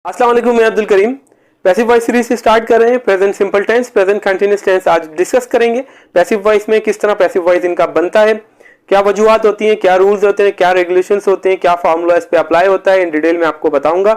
अस्सलाम वालेकुम, मैं Abdul Karim. Passive voice series से स्टार्ट कर रहे हैं। Present simple tense, present continuous tense आज डिस्कस करेंगे। पैसिव वॉइस में किस तरह पैसिव वॉइस इनका बनता है, क्या वजूहात होती हैं, क्या रूल्स होते हैं, क्या रेगुलेशंस होते हैं, क्या फार्मूला इस पे अप्लाई होता है, इन डिटेल में आपको बताऊंगा।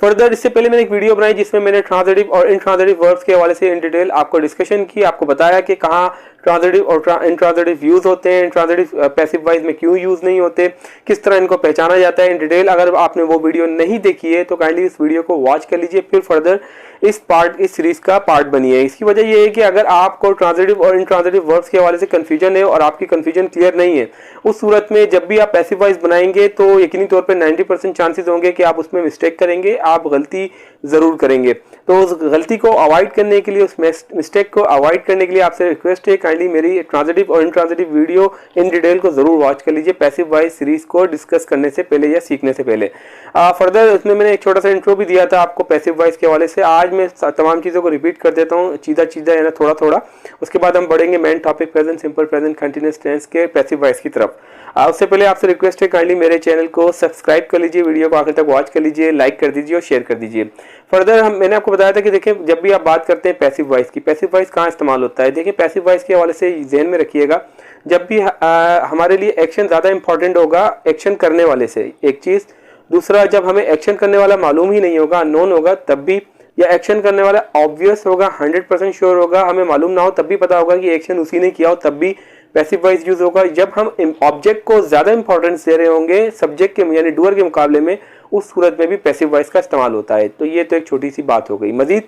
फर्दर इससे पहले मैंने एक वीडियो बनाई जिसमें मैंने ट्रांजिटिव और इंट्रांजिटिव वर्ब्स के हवाले से इन डिटेल आपको डिस्कशन की, आपको बताया कि कहाँ ट्रांजिटिव और इंट्रांजिटिव यूज होते हैं, इंट्रांजिटिव पैसिव वॉइस में क्यों यूज नहीं होते, किस तरह इनको पहचाना जाता है इन डिटेल। अगर आपने वो वीडियो नहीं देखी है तो काइंडली इस वीडियो को वॉच कर लीजिए, फिर फर्दर इस सीरीज का पार्ट बनिए। इसकी वजह यह है कि अगर आपको ट्रांजिटिव और इंट्रांजिटिव वर्ब्स के हवाले से कंफ्यूजन है और आपकी कंफ्यूजन क्लियर नहीं है, उस सूरत में जब भी आप पैसिव वॉइस बनाएंगे तो यकीनी तौर पे 90% चांसेस होंगे कि आप उसमें मिस्टेक करेंगे, आप गलती जरूर करेंगे। तो उस गलती को अवॉइड करने के लिए, उस मिस्टेक को अवॉइड करने के लिए आपसे रिक्वेस्ट है काइंडली मेरी ट्रांजिटिव और इंट्रांजिटिव वीडियो इन डिटेल को जरूर वॉच कर लीजिए पैसिव वॉइस सीरीज को डिस्कस करने से पहले या सीखने से पहले। फर्दर उसमें मैंने एक छोटा सा इंट्रो भी दिया था आपको पैसिव वॉइस के हवाले से। आज मैं तमाम चीज़ों को रिपीट कर देता हूँ चीज़ा है ना, थोड़ा थोड़ा। उसके बाद हम बढ़ेंगे main topic present simple, present continuous tense के पैसिव वॉइस की तरफ। उससे पहले आपसे रिक्वेस्ट है काइंडली मेरे चैनल को सब्सक्राइब कर लीजिए, वीडियो को आखिर तक वॉच कर लीजिए, लाइक कर दीजिए और शेयर कर दीजिए। फर्दर मैंने आपको बताया था कि देखिए जब भी आप बात करते हैं पैसिव वॉइस की, पैसिव वॉइस कहाँ इस्तेमाल होता है। देखिए पैसिव वॉइस के हवाले से ध्यान में रखिएगा, जब भी हमारे लिए एक्शन ज़्यादा इंपॉर्टेंट होगा एक्शन करने वाले से, एक चीज़। दूसरा, जब हमें एक्शन करने वाला मालूम ही नहीं होगा, अननोन होगा, तब भी, या एक्शन करने वाला ऑब्वियस होगा, 100% श्योर होगा, हमें मालूम ना हो तब भी पता होगा कि एक्शन उसी ने किया हो, तब भी पैसिव वॉइस यूज होगा। जब हम ऑब्जेक्ट को ज्यादा इंपॉर्टेंस दे रहे होंगे सब्जेक्ट के यानी डूअर के मुकाबले में, उस सूरत में भी पैसिव वॉइस का इस्तेमाल होता है। तो ये तो एक छोटी सी बात हो गई। मजीद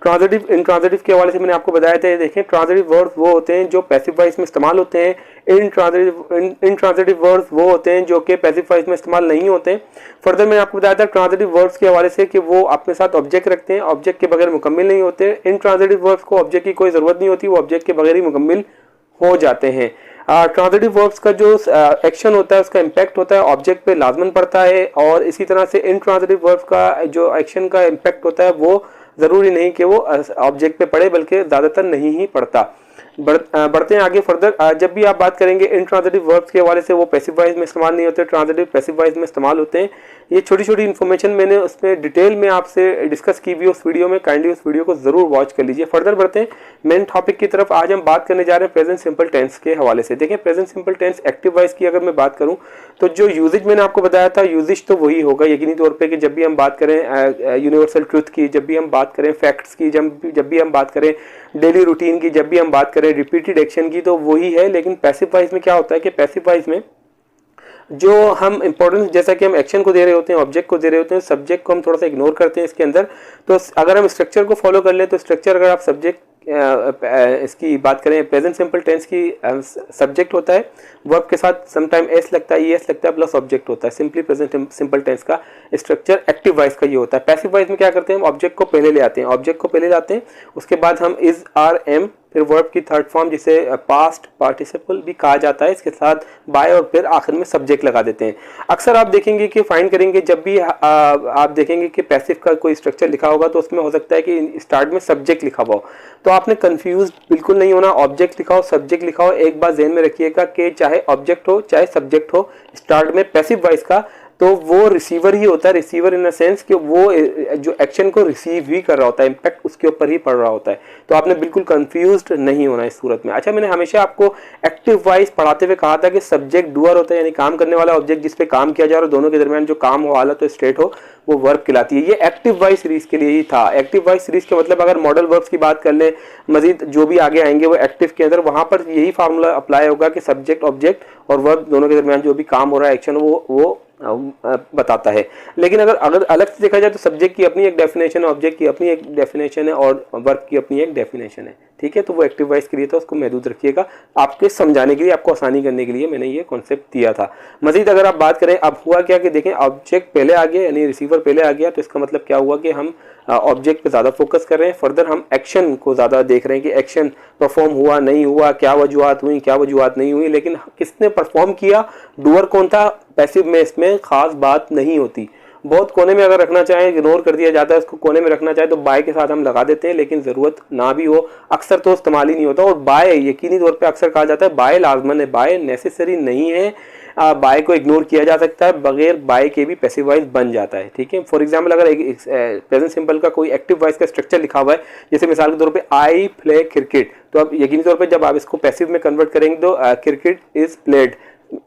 ट्रांजिटिव इंट्रांजिटिव के हवाले से मैंने आपको बताया था। देखें ट्रांजिटिव वर्ड्स वो होते हैं जो पैसिव वॉइस में इस्तेमाल होते हैं, इंट्रांजिटिव वर्ड्स वो होते हैं जो कि पैसिव वॉइस में इस्तेमाल नहीं होते हैं। फर्दर मैंने आपको बताया था ट्रांजिटिव वर्ड्स के हवाले से कि वो अपने साथ ऑब्जेक्ट रखते हैं, ऑब्जेक्ट के बगैर मुकम्मिल नहीं होते। इंट्रांजिटिव वर्ड्स को ऑब्जेक्ट की कोई ज़रूरत नहीं होती, वो ऑब्जेक्ट के बगैर ही मुकम्मिल हो जाते हैं। ट्रांजिटिव वर्ब्स का जो एक्शन होता है उसका इम्पैक्ट होता है ऑब्जेक्ट पे लाजमन पड़ता है, और इसी तरह से इंट्रांजिटिव वर्ब्स का जो एक्शन का इम्पैक्ट होता है वो ज़रूरी नहीं कि वो ऑब्जेक्ट पे पड़े, बल्कि ज़्यादातर नहीं ही पड़ता। बढ़ते हैं आगे फर्दर। जब भी आप बात करेंगे इंट्रांजिटिव वर्ब्स के हवाले से, वो पैसिव वॉइस में इस्तेमाल नहीं होते, ट्रांजिटिव पैसिव वॉइस में इस्तेमाल होते हैं। ये छोटी छोटी इन्फॉर्मेशन मैंने उसमें डिटेल में आपसे डिस्कस की हुई उस वीडियो में, काइंडली उस वीडियो को जरूर वॉच कर लीजिए। फर्दर बढ़ते हैं मेन टॉपिक की तरफ। आज हम बात करने जा रहे हैं प्रेजेंट सिंपल टेंस के हवाले से। देखें present simple tense active voice की अगर मैं बात करूं तो जो यूजेज मैंने आपको बताया था, यूजेज तो वही होगा यकीनी तौर पे कि जब भी हम बात करें यूनिवर्सल ट्रूथ की, जब भी हम बात करें फैक्ट्स की, जब भी हम बात करें डेली रूटीन की, जब भी हम बात करें रिपीटेड एक्शन की, तो वही है। लेकिन पैसिव वॉइस में क्या होता है कि पैसिव वॉइस में जो हम इंपॉर्टेंस, जैसा कि हम एक्शन को दे रहे होते हैं, ऑब्जेक्ट को दे रहे होते हैं, सब्जेक्ट को हम थोड़ा सा इग्नोर करते हैं इसके अंदर। तो अगर हम स्ट्रक्चर को फॉलो कर लें तो स्ट्रक्चर, अगर आप सब्जेक्ट इसकी बात करें प्रेजेंट सिंपल टेंस की, सब्जेक्ट होता है, वर्ब के साथ समटाइम एस लगता है, एस लगता है, प्लस ऑब्जेक्ट होता है। सिंपली प्रेजेंट सिंपल टेंस का स्ट्रक्चर एक्टिव वॉइस का ये होता है। पैसिव वॉइस में क्या करते हैं, हम ऑब्जेक्ट को पहले ले आते हैं, ऑब्जेक्ट को पहले लाते हैं, उसके बाद हम इज, आर, एम, फिर वर्ब की थर्ड फॉर्म जिसे पास्ट पार्टिसिपल भी कहा जाता है, इसके साथ बाय, और फिर आखिर में सब्जेक्ट लगा देते हैं। अक्सर आप देखेंगे कि फाइंड करेंगे जब भी आप देखेंगे कि पैसिव का कोई स्ट्रक्चर लिखा होगा तो उसमें हो सकता है कि स्टार्ट में सब्जेक्ट लिखा हुआ हो, तो आपने कंफ्यूज बिल्कुल नहीं होना। ऑब्जेक्ट लिखा हो, सब्जेक्ट लिखा हो, एक बात ध्यान में रखिएगा कि चाहे ऑब्जेक्ट हो चाहे सब्जेक्ट हो, स्टार्ट में पैसिव वॉइस का, तो वो रिसीवर ही होता है। रिसीवर इन द सेंस कि वो जो एक्शन को रिसीव ही कर रहा होता है, इम्पैक्ट उसके ऊपर ही पड़ रहा होता है। तो आपने बिल्कुल कंफ्यूज्ड नहीं होना इस सूरत में। अच्छा, मैंने हमेशा आपको एक्टिव वॉइस पढ़ाते हुए कहा था कि सब्जेक्ट डूअर होता है, यानी काम करने वाला ऑब्जेक्ट जिस पे काम किया जा रहा है, दोनों के दरमियान जो काम हो, हालत हो, स्टेट हो, वो वर्ब कहलाती है। ये एक्टिव वॉइस सीरीज के लिए ही था। एक्टिव वॉइस सीरीज के मतलब अगर मॉडल वर्ब्स की बात कर लें, मजीद जो भी आगे आएंगे वो एक्टिव के अंदर, वहां पर यही फार्मूला अप्लाई होगा कि सब्जेक्ट ऑब्जेक्ट और वर्ब दोनों के दरमियान जो भी काम हो रहा है, एक्शन, वो बताता है। लेकिन अगर अलग से देखा जाए तो सब्जेक्ट की अपनी एक डेफिनेशन है, ऑब्जेक्ट की अपनी एक डेफिनेशन है, और वर्ब की अपनी एक डेफिनेशन है। ठीक है, तो वो एक्टिव वॉइस के लिए था, उसको महदूद रखिएगा। आपके समझाने के लिए, आपको आसानी करने के लिए मैंने ये कॉन्सेप्ट दिया था। मजीद अगर आप बात करें, अब हुआ क्या कि देखें ऑब्जेक्ट पहले आ गया, यानी रिसीवर पहले आ गया, तो इसका मतलब क्या हुआ कि हम ऑब्जेक्ट पे ज़्यादा फोकस कर रहे हैं। फर्दर हम एक्शन को ज़्यादा देख रहे हैं कि एक्शन परफॉर्म हुआ नहीं हुआ, क्या वजूहात हुई, क्या वजूहात नहीं हुई, लेकिन किसने परफॉर्म किया, डूअर कौन था। पैसिव में इसमें खास बात नहीं होती। बहुत कोने में अगर रखना चाहें, इग्नोर कर दिया जाता है उसको, कोने में रखना चाहे तो बाय के साथ हम लगा देते हैं, लेकिन ज़रूरत ना भी हो, अक्सर तो इस्तेमाल ही नहीं होता। और बाय यकीनी तौर पे अक्सर कहा जाता है बाय लाजमन है, बाय नेसेसरी नहीं है। बाय को इग्नोर किया जा सकता है, बगैर बाय के भी पैसिव वॉइस बन जाता है, ठीक है। फॉर एग्जांपल अगर एक प्रेजेंट सिंपल का कोई एक्टिव वॉइस का स्ट्रक्चर लिखा हुआ है, जैसे मिसाल के तौर पे आई प्ले क्रिकेट, तो अब यकीनी तौर पे जब आप इसको पैसिव में कन्वर्ट करेंगे तो क्रिकेट इज प्लेड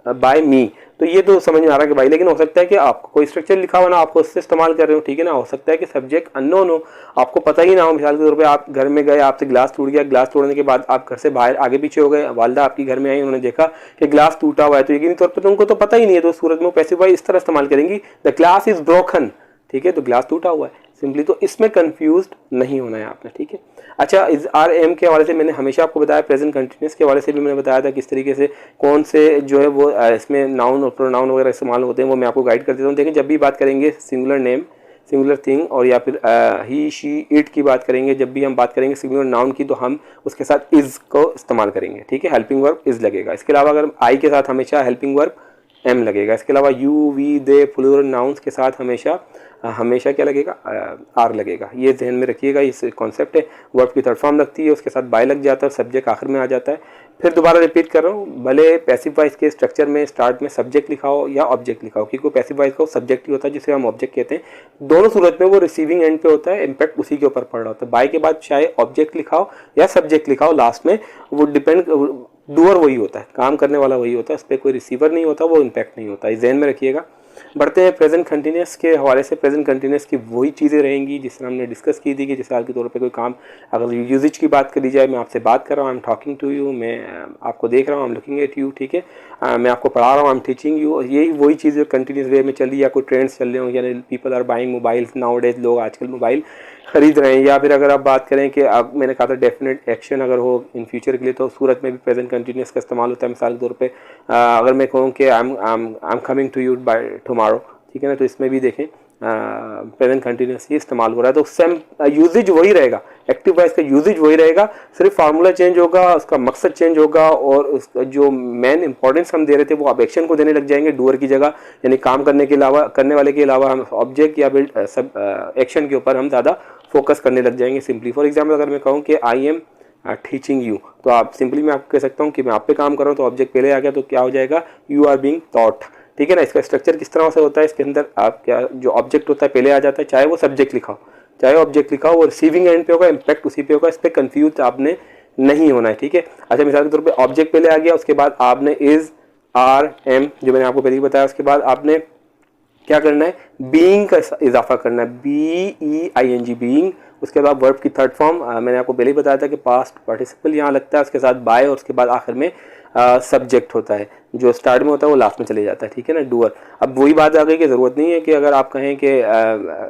बाय मी, तो ये तो समझ में आ रहा है कि भाई, लेकिन हो सकता है कि आपको कोई स्ट्रक्चर लिखा हुआ ना, आपको उससे इस्तेमाल कर रहे हो, ठीक है ना। हो सकता है कि सब्जेक्ट अननोन हो, आपको पता ही ना हो। मिसाल के तौर पे आप घर में गए, आपसे ग्लास टूट गया, ग्लास तोड़ने के बाद आप घर से बाहर आगे पीछे हो गए, वालदा आपकी घर में आई, उन्होंने देखा कि ग्लास टूटा हुआ है, तो यकीनी तौर पर तो उनको तो पता ही नहीं है, तो सूरत में पैसिव वॉइस इस तरह इस्तेमाल करेंगी, द ग्लास इज ब्रोकन, ठीक है, तो ग्लास टूटा हुआ है सिंपली। तो इसमें कंफ्यूज नहीं होना है आपने, ठीक है। अच्छा, इस आर एम के हवाले से मैंने हमेशा आपको बताया, प्रेजेंट कंटिन्यूस के हवाले से भी मैंने बताया था किस तरीके से कौन से जो है वो इसमें नाउन और प्रोनाउन वगैरह इस्तेमाल होते हैं, वो मैं आपको गाइड कर देता हूँ। देखें, जब भी बात करेंगे सिंगुलर नेम, सिंगुलर थिंग और या फिर ही शी इट की बात करेंगे, जब भी हम बात करेंगे सिंगुलर नाउन की, तो हम उसके साथ इज को इस्तेमाल करेंगे, ठीक है। हेल्पिंग वर्ब इज लगेगा। इसके अलावा अगर आई के साथ हमेशा हेल्पिंग वर्ब एम लगेगा। इसके अलावा you we they plural nouns के साथ हमेशा क्या लगेगा, आर लगेगा। ये ध्यान में रखिएगा, इस कॉन्सेप्ट है। वर्ब की थर्ड फॉर्म लगती है, उसके साथ बाय लग जाता है, सब्जेक्ट आखिर में आ जाता है। फिर दोबारा रिपीट कर रहा हूँ, भले पैसिव वॉइस के स्ट्रक्चर में स्टार्ट में सब्जेक्ट लिखा हो या ऑब्जेक्ट लिखा हो, क्योंकि पैसिव वॉइस का सब्जेक्ट ही होता है जिसे हम ऑब्जेक्ट कहते हैं, दोनों सूरत में वो रिसीविंग एंड पे होता है, इम्पैक्ट उसी के ऊपर पड़ रहा होता है। बाय के बाद चाहे ऑब्जेक्ट लिखा हो या सब्जेक्ट लिखा हो, लास्ट में वो डिपेंड, डूअर वही होता है, काम करने वाला वही होता है, उस पर कोई रिसीवर नहीं होता, वो इम्पैक्ट नहीं होता, इस ध्यान में रखिएगा। बढ़ते हैं प्रेजेंट कंटिन्यूस के हवाले से। प्रेजेंट कंटिन्यूस की वही चीज़ें रहेंगी जिस तरह हमने डिस्कस की थी, कि जैसे हाल के तौर पे कोई काम, अगर यूजेज की बात करी जाए, मैं आपसे बात कर रहा हूँ, I am talking to you, मैं आपको देख रहा हूँ, I am looking at you, ठीक है, मैं आपको पढ़ा रहा हूँ, आई एम टीचिंग यू, यही वही चीज़ कंटिन्यूस वे में चल रही है, या कोई ट्रेंड्स चल रहे हो, यानी people are buying mobiles nowadays, लोग आजकल मोबाइल खरीद रहे हैं। या फिर अगर आप बात करें कि अब मैंने कहा था डेफिनेट एक्शन अगर हो इन फ्यूचर के लिए, तो सूरत में भी प्रेजेंट कंटिन्यूस का इस्तेमाल होता है। मिसाल के तौर पे अगर मैं कहूँ कि I am coming to you by tomorrow, ठीक है ना, तो इसमें भी देखें प्रेजेंट कंटिन्यूस ही इस्तेमाल हो रहा है, तो सेम यूजेज वही रहेगा, एक्टिव वॉइस का यूजेज वही रहेगा, सिर्फ फार्मूला चेंज होगा, उसका मकसद चेंज होगा, और उसका जो मेन इंपॉर्टेंस हम दे रहे थे वो आप एक्शन को देने लग जाएंगे डूअर की जगह, यानी काम करने के अलावा, करने वाले के अलावा हम ऑब्जेक्ट या बिल्ड सब एक्शन के ऊपर हम ज़्यादा फोकस करने लग जाएंगे सिंपली। फॉर एग्जाम्पल अगर मैं कहूँ कि आई एम टीचिंग यू, तो आप सिंपली मैं आपको कह सकता हूँ कि मैं आप पे काम कर रहा हूँ, तो ऑब्जेक्ट पहले आ गया, तो क्या हो जाएगा, यू आर बीइंग टॉट, ठीक है ना। इसका स्ट्रक्चर किस तरह से होता है, इसके अंदर आप क्या, जो ऑब्जेक्ट होता है पहले आ जाता है, चाहे वो सब्जेक्ट लिखा हो चाहे ऑब्जेक्ट लिखा हो, वो रिसीविंग एंड पे होगा, इम्पैक्ट उसी पे होगा, इस पर कंफ्यूज आपने नहीं होना है, ठीक है। अच्छा, मिसाल के तौर पे ऑब्जेक्ट पहले आ गया, उसके बाद आपने इज आर एम जो मैंने आपको पहले ही बताया, उसके बाद आपने क्या करना है, बीइंग का इजाफा करना है, BEING बीइंग। उसके बाद वर्ब की थर्ड फॉर्म मैंने आपको पहले ही बताया था कि पास्ट पार्टिसिपल यहाँ लगता है, उसके साथ बाय, और उसके बाद आखिर में सब्जेक्ट होता है, जो स्टार्ट में होता है वो लास्ट में चले जाता है, ठीक है ना, डूअर। अब वही बात आ गई कि ज़रूरत नहीं है कि अगर आप कहें कि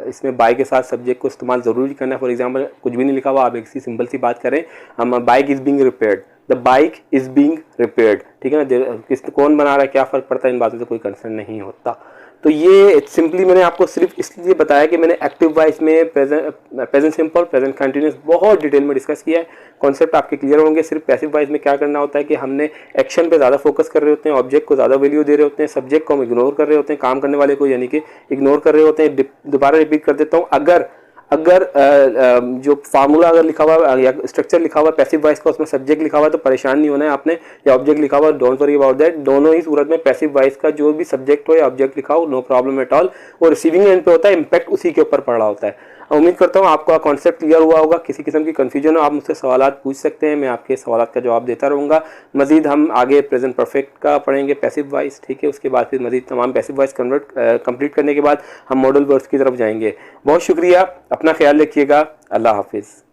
इसमें बाय के साथ सब्जेक्ट को इस्तेमाल ज़रूरी करना है। फॉर एग्जांपल कुछ भी नहीं लिखा हुआ, आप एक सी सिंपल सी बात करें, हम bike is being repaired, the bike is being repaired, ठीक है ना, किस कौन बना रहा है, क्या फ़र्क पड़ता है, इन बातों से कोई कंसर्न नहीं होता। तो ये सिंपली मैंने आपको सिर्फ इसलिए बताया कि मैंने एक्टिव वॉइस में प्रेजेंट सिंपल, प्रेजेंट कंटिन्यूस बहुत डिटेल में डिस्कस किया है, कॉन्सेप्ट आपके क्लियर होंगे। सिर्फ पैसिव वॉइस में क्या करना होता है कि हमने एक्शन पे ज़्यादा फोकस कर रहे होते हैं, ऑब्जेक्ट को ज़्यादा वैल्यू दे रहे होते हैं, सब्जेक्ट को हम इग्नोर कर रहे होते हैं, काम करने वाले को यानी कि इग्नोर कर रहे होते हैं। दोबारा रिपीट कर देता हूँ, अगर जो फार्मूला अगर लिखा हुआ या स्ट्रक्चर लिखा हुआ पैसिव वॉइस का, उसमें सब्जेक्ट लिखा हुआ है, तो परेशान नहीं होना है आपने, या ऑब्जेक्ट लिखा हुआ, डोंट वरी अबाउट दैट। दोनों ही सूरत में पैसिव वॉइस का जो भी सब्जेक्ट हो या ऑब्जेक्ट लिखा हो, नो प्रॉब्लम एट ऑल, वो रिसीविंग एंड पे होता है, इम्पैक्ट उसी के ऊपर पड़ रहा होता है। उम्मीद करता हूँ आपका कॉन्सेप्ट क्लियर हुआ होगा। किसी किस्म की कन्फ्यूजन हो, आप मुझसे सवालात पूछ सकते हैं, मैं आपके सवालात का जवाब देता रहूँगा। मजीद हम आगे प्रेजेंट परफेक्ट का पढ़ेंगे, पैसिव वॉइस, ठीक है, उसके बाद फिर मजीद तमाम पैसिव वॉइस कंप्लीट करने के बाद हम मॉडल वर्ड्स की तरफ जाएंगे। बहुत शुक्रिया, अपना ख्याल रखिएगा, अल्लाह हाफिज़।